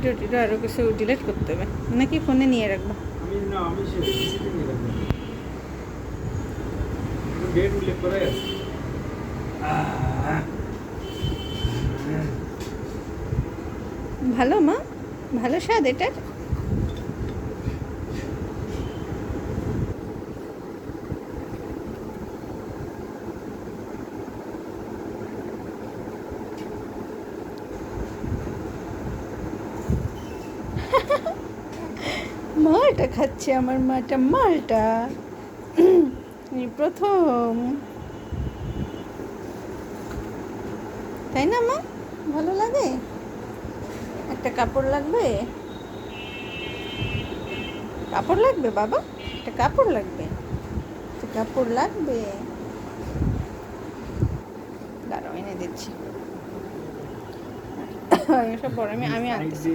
Video টিডিও আরও কিছু ডিলিট করতে হবে নাকি ফোনে নিয়ে রাখবো? ডেট উল্লেখ করা আছে। ভালো মা, ভালো স্বাদ এটার। মালটা খাচ্ছে আমার মাটা, মালটা এই প্রথম, তাই না মা? ভালো লাগে? একটা কাপড় লাগবে, কাপড় লাগবে বাবা, একটা কাপড় লাগবে, একটা কাপড় লাগবে। দাঁড়াও এনে দিচ্ছি। এসব বড় আমি আনতেছি।